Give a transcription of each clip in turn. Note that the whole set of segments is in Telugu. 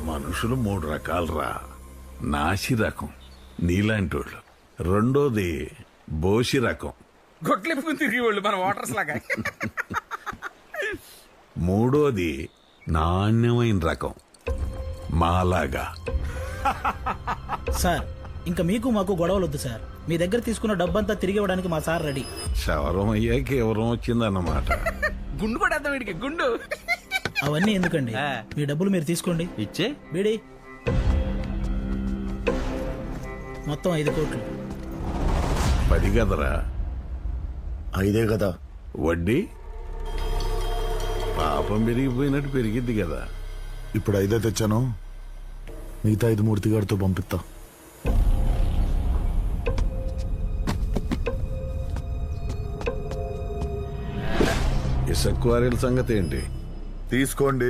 మనుషులు 3 రకాలరా. నాసి రకం నీలాంటోళ్ళు, రెండోది బోసి రకం, గొట్లెప్పుకుని తిరిగి వాళ్ళు మన వాటర్స్ లాగా, మూడోది నాణ్యమైన రకం మాలాగా. సార్ ఇంకా మీకు మాకు గొడవలు వద్దు సార్. మీ దగ్గర తీసుకున్న డబ్బంతా తిరిగి ఇవ్వడానికి మా సార్ రెడీ. శవరం అయ్యాక ఎవరం వచ్చిందన్నమాట. గుండు పడేద్దాం వీడికి గుండు. అవన్నీ ఎందుకండి, మీ డబ్బులు మీరు తీసుకోండి. ఇచ్చే బీడి మొత్తం 5 కోట్లు. 10 కదరా, 5 కదా. వడ్డీ పాపం పెరిగిపోయినట్టు పెరిగిద్ది కదా. ఇప్పుడు 5 తెచ్చాను, మిగతా 5 మూర్తి గారితో పంపిస్తా. ఇసుక క్వారీల సంగతి ఏంటి? తీసుకోండి.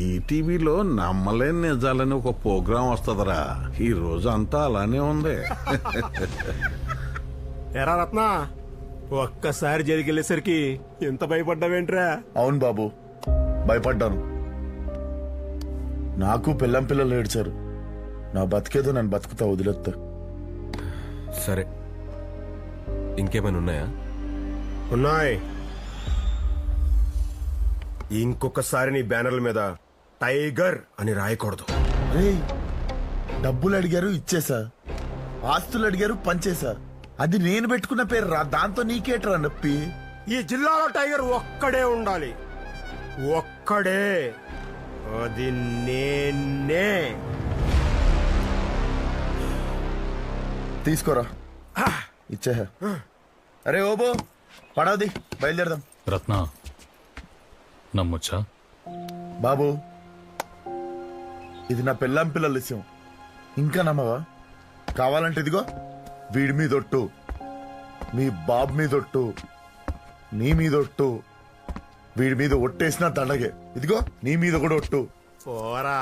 ఈ టీవీలో నమ్మలేని నిజాలని ఒక ప్రోగ్రాం వస్తుందిరా. ఈ రోజు అంతా అలానే ఉంది. ఎరా రత్న, ఒక్కసారి జరిగెళ్ళేసరికి ఎంత భయపడ్డావేంట్రా? అవును బాబు, భయపడ్డాను. నాకు పిల్లలు ఏడ్చారు. నా బతికేదో నన్ను బతుకుతా, వదిలేస్తా. సరే, ఇంకేమైనా ఉన్నాయా? ఉన్నాయి. ఇంకొకసారి నీ బ్యానర్ల మీద టైగర్ అని రాయకూడదు. అరే, డబ్బులు అడిగారు ఇచ్చేసా, ఆస్తులు అడిగారు పంచేసా. అది నేను పెట్టుకున్న పేరు రా, దాంతో నీకేట్రా నొప్పి? ఈ జిల్లాలో టైగర్ ఒక్కడే ఉండాలి, ఒక్కడే. అది నేనే. తీసుకోరా, ఇచ్చే. అరే ఓబో, పడవది, బయలుదేరదాం. రత్న నమ్మొచ్చా? బాబు, ఇది నా పిల్లల విషయం, ఇంకా నమ్మవా? కావాలంటే ఇదిగో, వీడి మీదొట్టు, మీ బాబు మీదొట్టు, నీ మీదొట్టు, వీడి మీద ఒట్టేసిన దండగే. ఇదిగో నీ మీద కూడా ఒట్టు. పోరా.